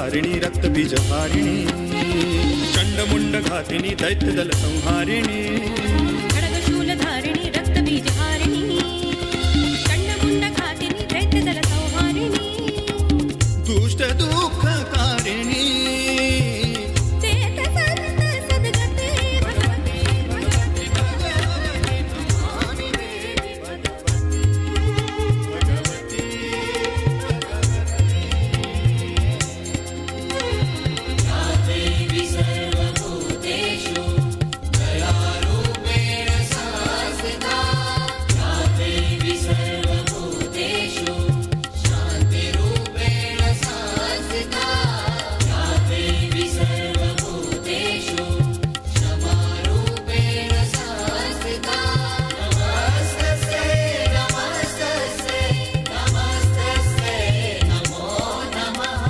धारिणी रक्त बीज हारिणी चंडमुंड घातिनी दैत्य दल संहारिणी खड्गशूल धारिणी रक्त बीज हारिणी चंडमुंड घातिनी दैत्य दल संहारिणी दुष्ट दुख कारिणी चेत संत सद्गते भगवती भगवती भगवती नमामि देवी भगवती भगवती या देवी सर्वभूतेषु दयारूपेण संस्थिता या देवी सर्वभूतेषु शान्तिरूपेण संस्थिता या देवी सर्वभूतेषु क्षमारूपेण संस्थिता नमस्तस्यै नमस्तस्यै नमस्तस्यै नमो नमः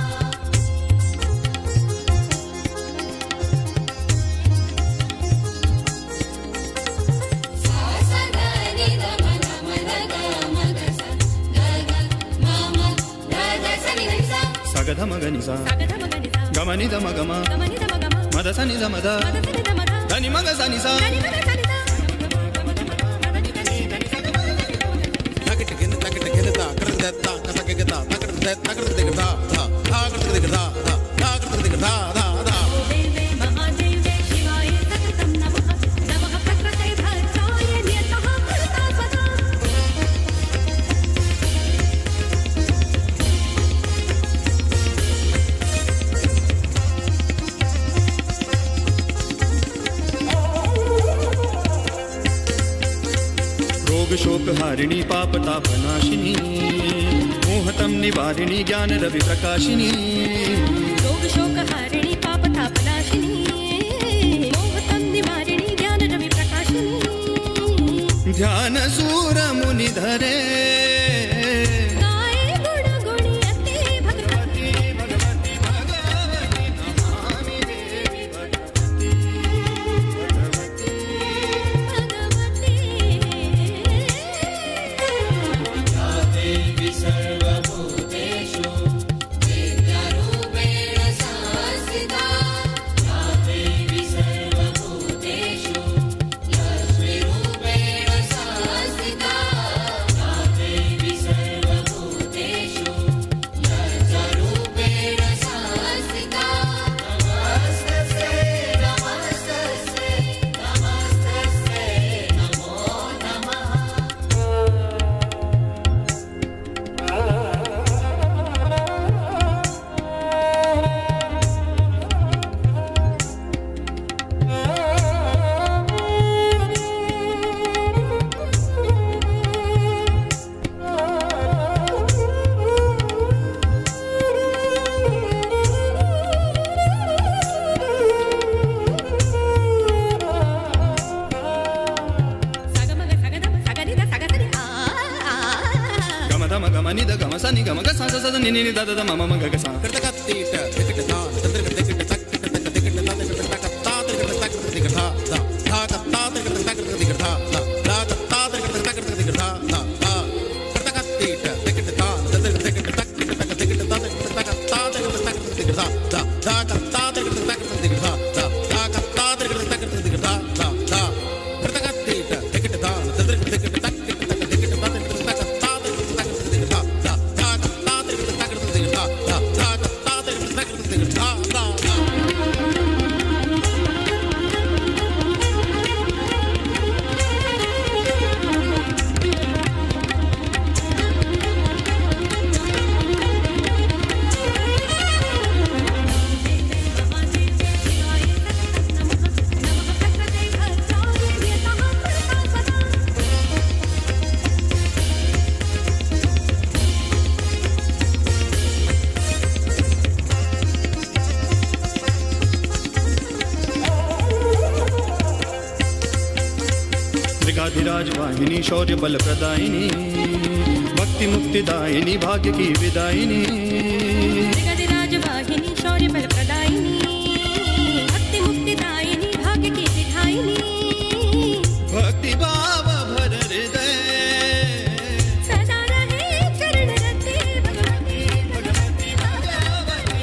सगध मगनिसा गमनि दम गम मद सनि दम द धनि मग सनि सा तकट गिन ता कर देता कसा के गता तकट दे तकट दिगदा धा धा कर दिगदा धा धा कर दिगदा धा धा देवे महादेवे शिवाय सततं नमः नमः प्रकृते भद्राय नियतः कृता सदा रोग शोक हारिणी पाप ताप नाशिनी मोहतम निवारिणी ज्ञान रवि प्रकाशिनी रोग शोक हारिणी पाप ताप नाशिनी मोहतं निवारिणी ज्ञान रवि प्रकाशिनी ध्यान सूर मुनि धरे गाये गुण गुणियते भगवती भगवती भगवती नमामि देवी भगवती भगवती भगवती या देवी सर्वभूतेषु दिव्यरूपेण संस्थिता या देवी सर्वभूतेषु लक्ष्मीरूपेण संस्थिता या देवी सर्वभूतेषु लज्जारूपेण संस्थिता नमस्तस्यै नमस्तस्यै नमस्तस्यै नमो नमः सगमग सगदम सगनिद सगसरि आ गम धम गमनि द गम सनि गम ग सा सा सा नि नि द द मम मग ग सा कर तक तीट तकट धा तंत्र कर तकट तक तक तकट धा तकट तक ता तकट तक दिगदा धा धा ता तकट तक दिगदा धा धा ता तकट तक दिगदा धा धा कर तक तीट तकट धा तंत्र कर तकट तक तक तकट धा तकट तक ता तकट तक दिगदा धा धा ता तकट तक दिगदा धा धा ता तकट तक दिगदा धा धा कर तक तीट तकट धा तंत्र कर तकट तक तक दिगदा धा तकट तक ता तकट तक दिगदा धा धा ता तकट तक दिगदा धा धा ता तकट तक दिगदा धा धा महादेवे शिवाय सततं नमः नमः प्रकृते भद्राय नियतः कृता सदा त्रिकाधिराज वाहिनी शौर्य बल प्रदायिनी भक्ति मुक्तिदायिनी भाग्य की विदायिनी त्रिगदिराज वाहिनी शौर्य बल प्रदायिनी भक्ति मुक्तिदायिनी भाग्य की विधायिनी भक्ति भाव भर हृदय सदा रहे चरण रते भगवती भगवती भगवती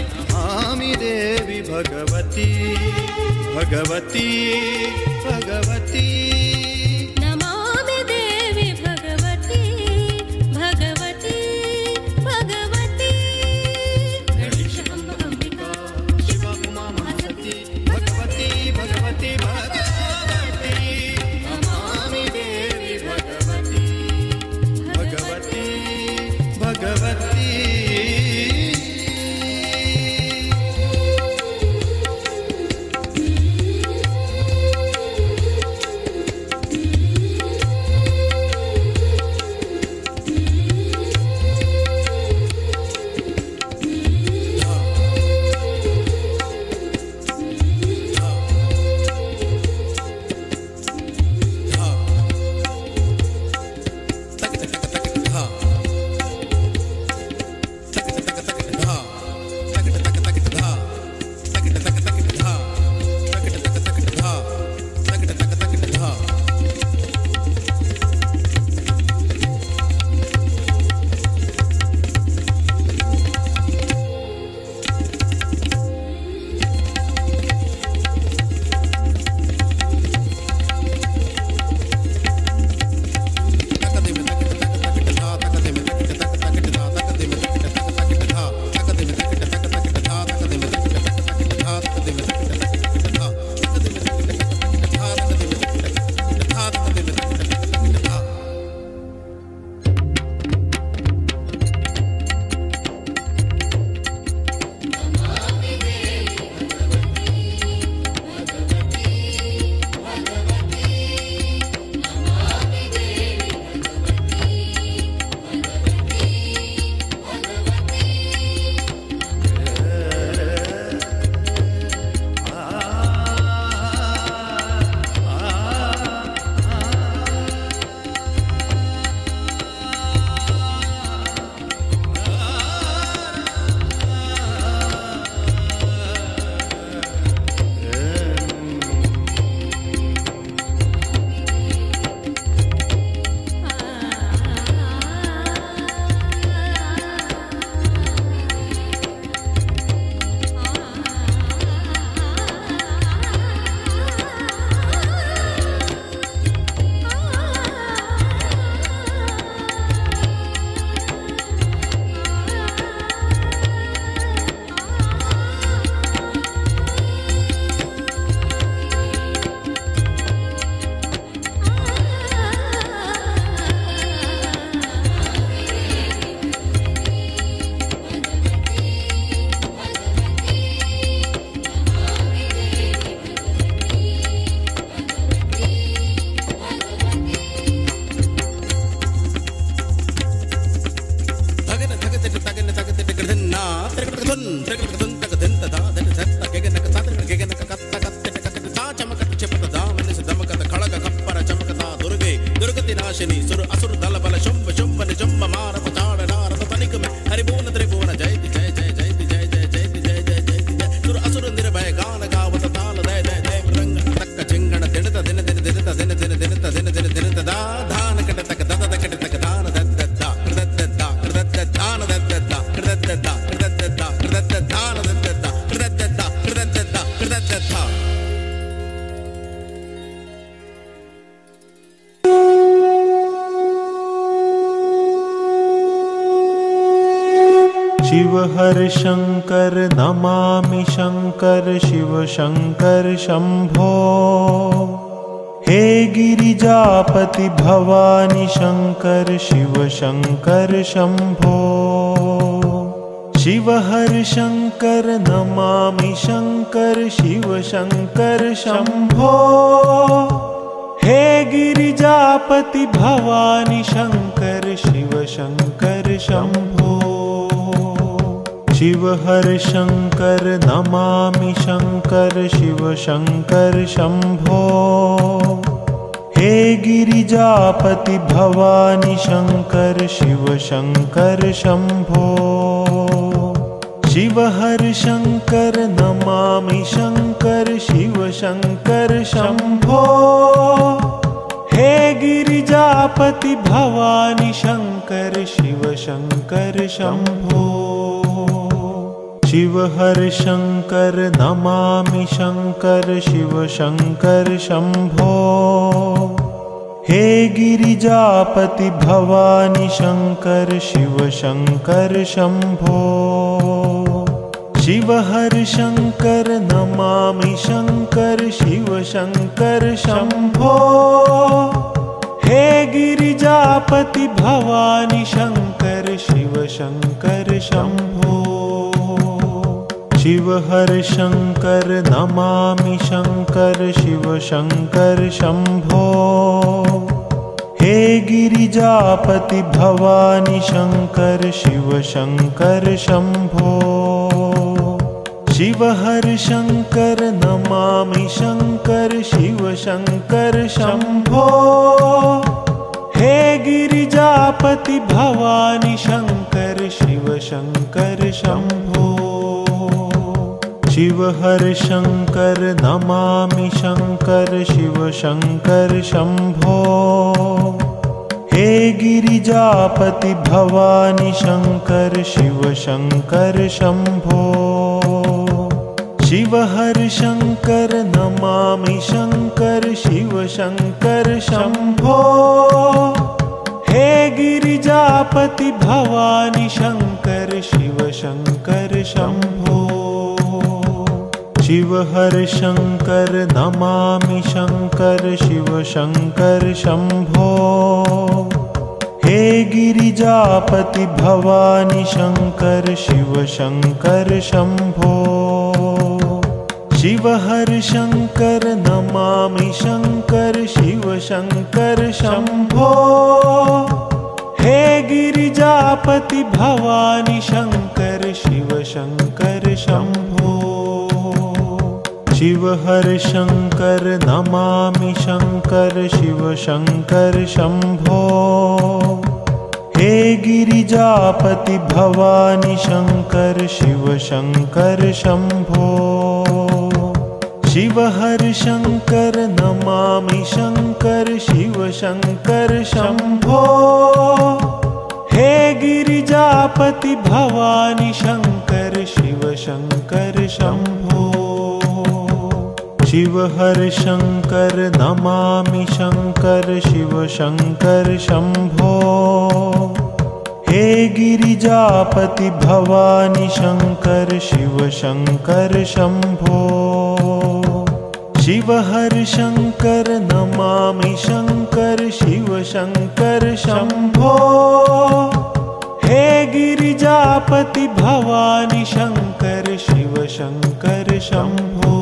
देवी भगवती भगवती भगवती नमामि देवी भगवती भगवती भगवती गणेश अम्ब अंबिका शिव उमा महासती भगवती भगवती भगवती नमामि देवी भगवती भगवती भगवती शिव हर शंकर नमामि शंकर शिव शंकर शंभो। हे गिरिजापति भवानी शंकर शिव शंकर शंभो। शिव हर शंकर नमामि शंकर शिव शंकर शंभो। हे गिरिजापति भवानी शंकर शिव शंकर शंभो। शिव हर शंकर नमामि शंकर शिव शंकर शंभो। हे गिरिजापति भवानी शंकर शिव शंकर शंभो। शिव हर शंकर नमामि शंकर शिव शंकर शंभो। हे गिरिजापति भवानी शंकर शिव शंकर शंभो। शिव हर शंकर नमामि शंकर शिव शंकर शंभो। हे गिरिजापति भवानी शंकर शिव शंकर शंभो। शिव हर शंकर नमामि शंकर शिव शंकर शंभो। हे गिरिजापति भवानी शंकर शिव शंकर शंभो। शिव हर शंकर नमामि शंकर शिव शंकर शंभो। हे गिरिजापति भवानी शंकर शिव शंकर शंभो। शिव हर शंकर नमामि शंकर शिव शंकर शंभो। हे गिरिजापति भवानी शंकर शिव शंकर शंभो। शिव हर शंकर नमामि शंकर शिव शंकर शंभो। हे गिरिजापति भवानी शंकर शिव शंकर शंभो। शिव हर शंकर नमामि शंकर शिव शंकर शंभो। हे गिरिजापति भवानी शंकर शिव शंकर शंभो। शिव हर शंकर नमामि शंकर शिव शंकर शंभो। हे गिरिजापति भवानी शंकर शिव शंकर शंभो। शिव हर शंकर नमामि शंकर शिव शंकर शंभो। हे गिरिजापति भवानी शंकर शिव शंकर शंभो। शिव हर शंकर नमामि शंकर शिव शंकर शंभो। हे गिरिजापति भवानी शंकर शिव शंकर शंभो। शिव हर शंकर नमामि शंकर शिव शंकर शंभो। हे गिरिजापति भवानी शंकर शिव शंकर शंभो। शिव हर शंकर नमामि शंकर शिव शंकर शंभो। हे गिरिजापति भवानी शंकर शिव शंकर शंभो। शिव हर शंकर नमामि शंकर शिव शंकर शंभो। हे गिरिजापति भवानी शंकर शिव शंकर शंभो।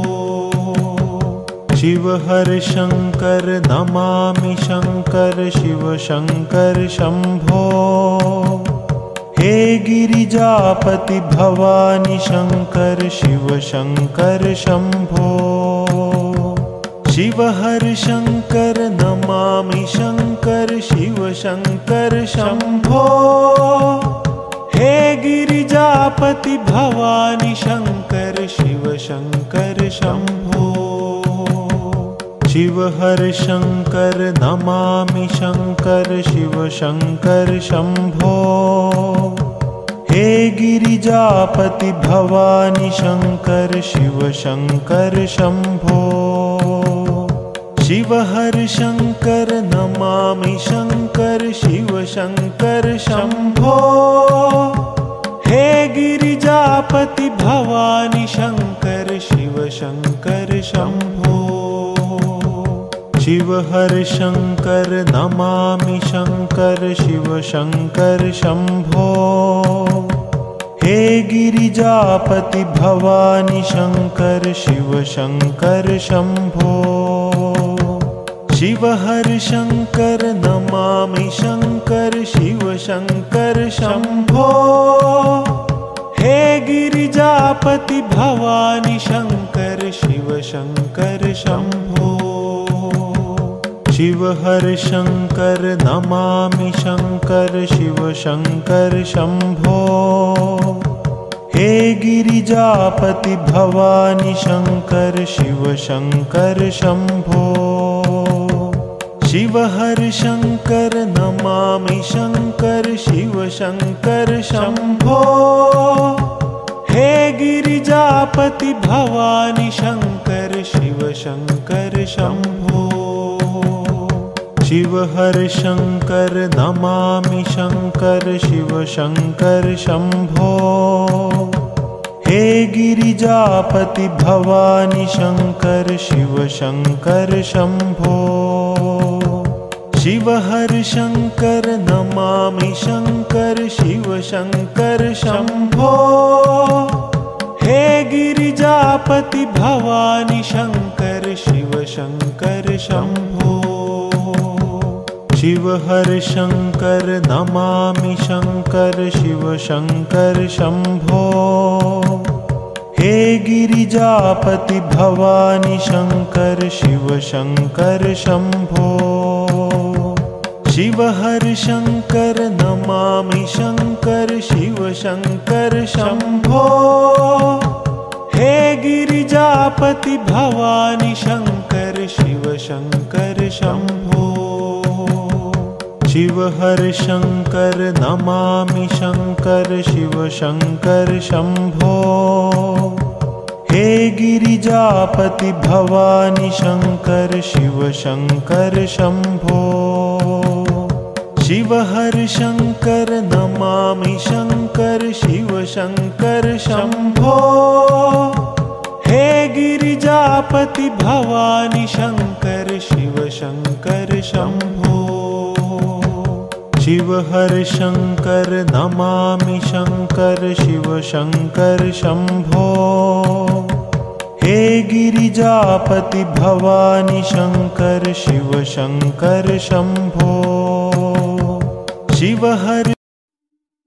शिव हर शंकर नमामि शंकर शिव शंकर शंभो। हे गिरिजापति भवानी शंकर शिव शंकर शंभो। शिव हर शंकर नमामि शंकर शिव शंकर शंभो। हे गिरिजापति भवानी शंकर शिव शंकर शंभो। शिव हर शंकर नमामि शंकर शिव शंकर शंभो। हे गिरिजापति भवानी शंकर शिव शंकर शंभो। शिव हर शंकर नमामि शंकर शिव शंकर शंभो। हे गिरिजापति भवानी शंकर शिव शंकर शंभो। शिव हर शंकर नमामि शंकर शिव शंकर शंभो। हे गिरिजापति भवानी शंकर शिव शंकर शंभो। शिव हर शंकर नमामि शंकर शिव शंकर शंभो। हे गिरिजापति भवानी शंकर शिव शंकर शंभो। शिव हर शंकर नमामि शंकर शिव शंकर शंभो। हे गिरिजापति भवानी शंकर शिव शंकर शंभो। शिव हर शंकर नमामि शंकर शिव शंकर शंभो। हे गिरिजापति भवानी शंकर शिव शंकर शंभो। शिव हर शंकर नमामि शंकर शिव शंकर शंभो। हे गिरिजापति भवानी शंकर शिव शंकर शंभो। शिव हर शंकर नमामि शंकर शिव शंकर शंभो। हे गिरिजापति भवानी शंकर शिव शंकर शंभो। शिव हर शंकर नमामि शंकर शिव शंकर शंभो। हे गिरिजापति भवानी शंकर शिव शंकर शंभो। शिव हर शंकर नमामि शंकर शिव शंकर शंभो। हे गिरिजापति भवानी शंकर शिव शंकर शंभो। शिव हर शंकर नमामि शंकर शिव शंकर शंभो। हे गिरिजापति भवानी शंकर शिव शंकर शंभो। शिव हर शंकर नमामि शंकर शिव शंकर शंभो। हे गिरिजापति भवानी शंकर शिव शंकर शंभो। शिव हर शंकर नमामि शंकर शिव शंकर शंभो। हे गिरिजापति भवानी शंकर शिव शंकर शंभो। शिव हर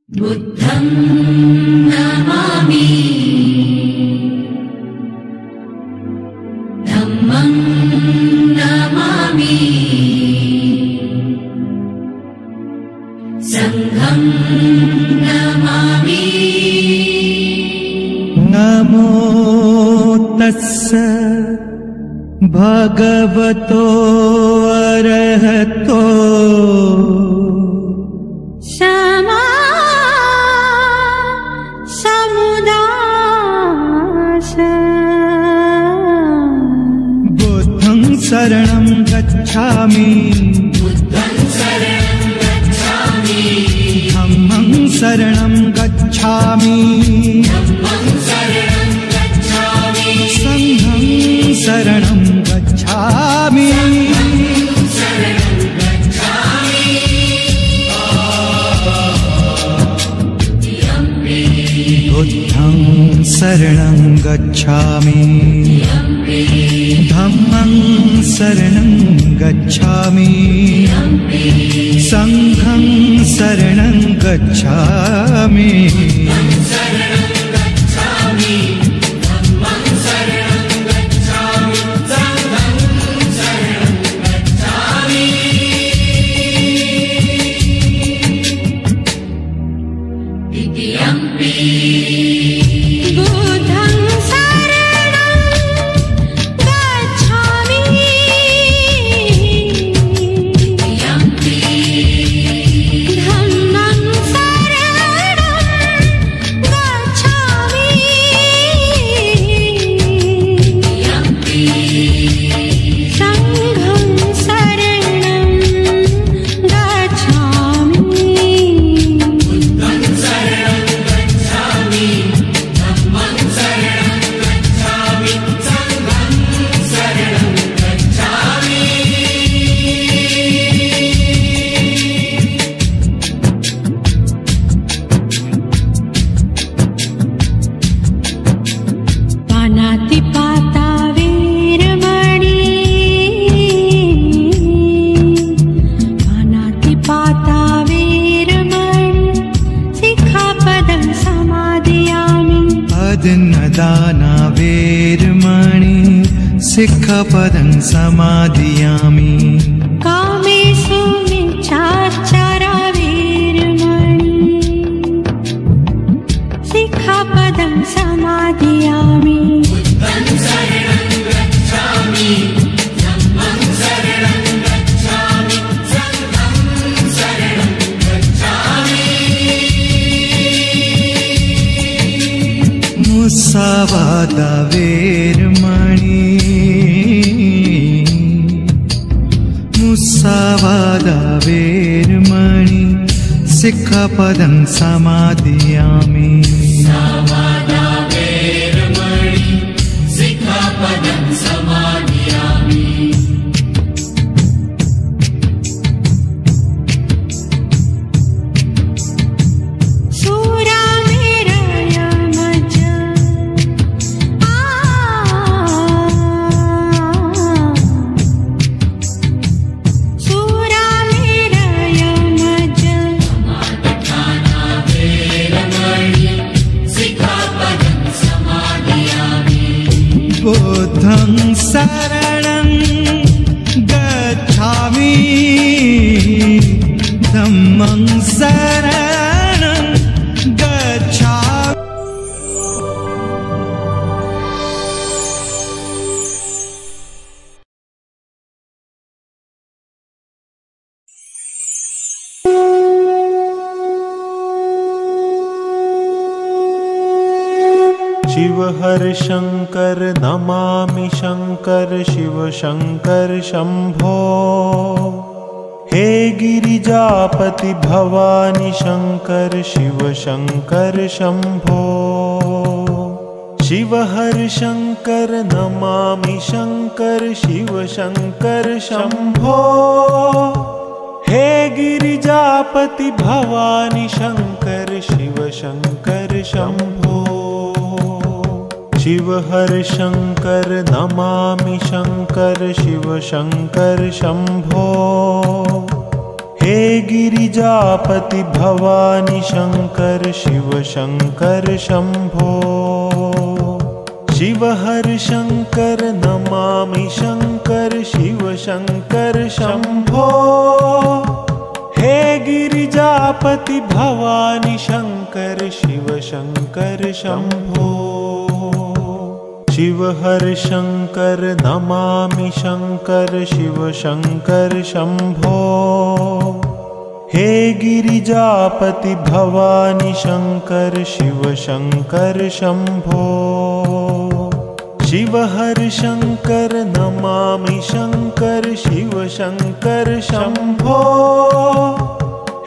बुद्धं नमामि धम्मं नमामि संघं नमामि। नमो तस्स भगवतो अरहतो क्षमा समुदास। बुद्धं शरणं गच्छामि धम्मं शरणं गच्छामि संघं शरणं गच्छामि। बुद्धं शरणं गच्छामि धम्मं शरणं गच्छामि संघं शरणं गच्छामि। बुद्धं शरणं गच्छामि धम्मं शरणं गच्छामि संघं शरणं गच्छामि। पानातिपाता वीरमणि पानातिपाता वीरमणि सिक्खापदं समादयामि। अदन्नदाना वेरमणि सिक्खापदं समादयामि। कामेषु मिच्छाचारा वीरमणि सिक्खापदं समादयामि। वेरमणि मुसावादा वेरमणि सिक्खापदं समादयामि बुद्धं शरणं गच्छामि धम्मं शरणं गच्छामि। शिव हर शंकर नमामि शंकर शिव शंकर शंभो। हे गिरिजापति भवानी शंकर शिव शंकर शंभो। शिव हर शंकर नमामि शंकर शिव शंकर शंभो। हे गिरिजापति भवानी शंकर शिव शंकर शंभो। शिव हर शंकर नमामि शंकर शिव शंकर शंभो। हे गिरिजापति भवानी शंकर शिव शंकर शंभो। शिव हर शंकर नमामि शंकर शिव शंकर शंभो। हे गिरिजापति भवानी शंकर शिव शंकर शंभो। शिव हर शंकर नमामि शंकर शिव शंकर शंभो। हे गिरिजापति भवानी शंकर शिव शंकर शंभो। शिव हर शंकर नमामि शंकर शिव शंकर शंभो।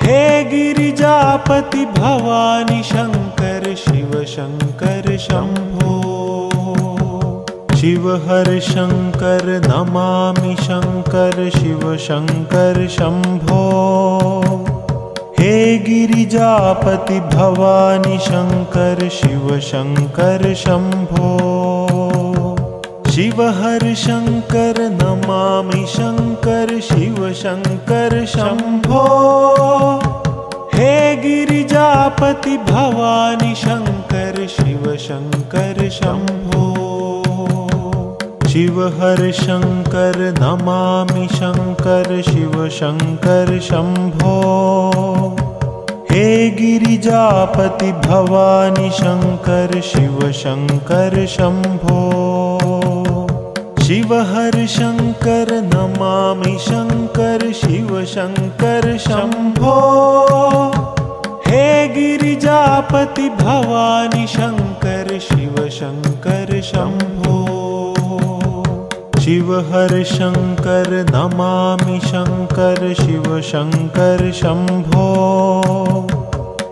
हे गिरिजापति भवानी शंकर शिव शंकर शंभो। शिव हर शंकर नमामि शंकर शिव शंकर शंभो। हे गिरिजापति भवानी शंकर शिव शंकर शंभो। शिव हर शंकर नमामि शंकर शिव शंकर शंभो। हे गिरिजापति भवानी शंकर शिव शंकर शंभो। शिव हर शंकर नमामि शंकर शिव शंकर शंभो। हे गिरिजापति भवानी शंकर शिव शंकर शंभो। शिव हर शंकर नमामि शंकर शिव शंकर शंभो। हे गिरिजापति भवानी शंकर शिव शंकर शंभो। शिव हर शंकर नमामि शंकर शिव शंकर शंभो।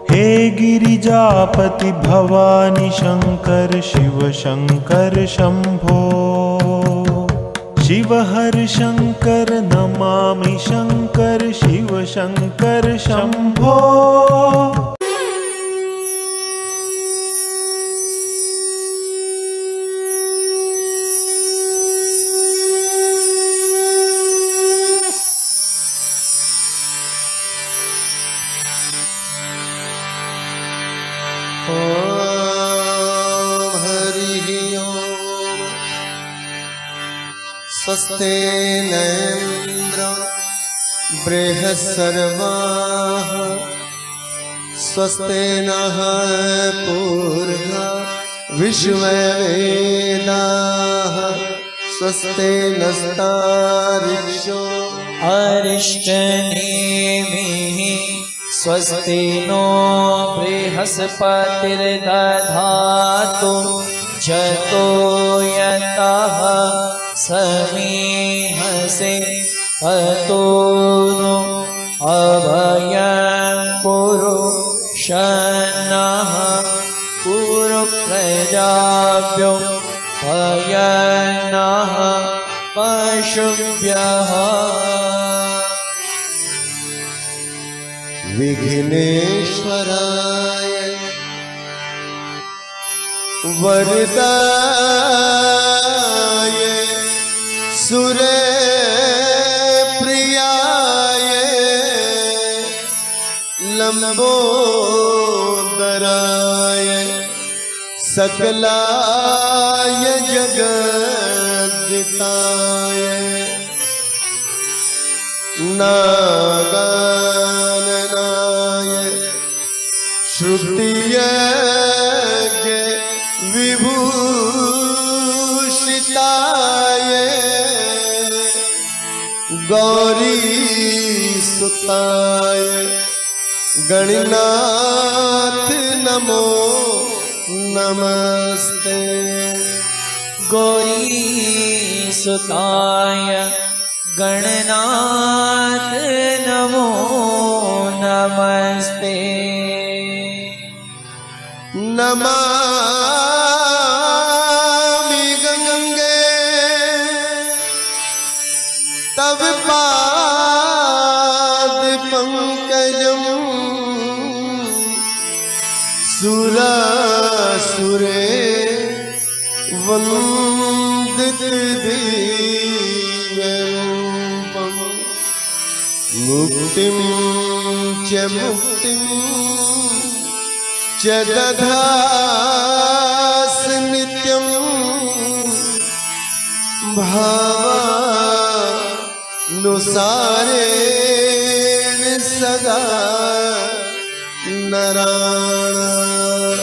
हे गिरिजापति भवानी शंकर शिव शंकर शंभो। शिव हर शंकर नमामि शंकर शिव शंकर शंभो। स्वस्ते न इन्द्रो बृहस्पतिर्वाः स्वस्ते नः पूर्वा विश्ववेदाः स्वस्ते नस्तारिक्षो अरिष्टनेमिः स्वस्ति नो बृहस्पतिर्दधातु जतो यतः समीहसे ततो नो अभयं कुरु शन्नः कुरु प्रजाभ्यो भयन्नः पशुभ्यः। विघ्नेश्वराय वरदाय सुरप्रियाय लंबोदराय सकलाय जगद्दिताय नागाननाय श्रुतियज्ञ विभूषिताय गौरीसुताय गणनाथ नमो नमस्ते। गौरीसुताय गणनाथ नमो नमस्ते। नमामि गंगे तव पाद पंकजं सुरासुरे वंदित दिव्यरूपं मुक्तिं च मुक्तिं च दधास नित्यं भावानुसारेण सदा नराणाम्।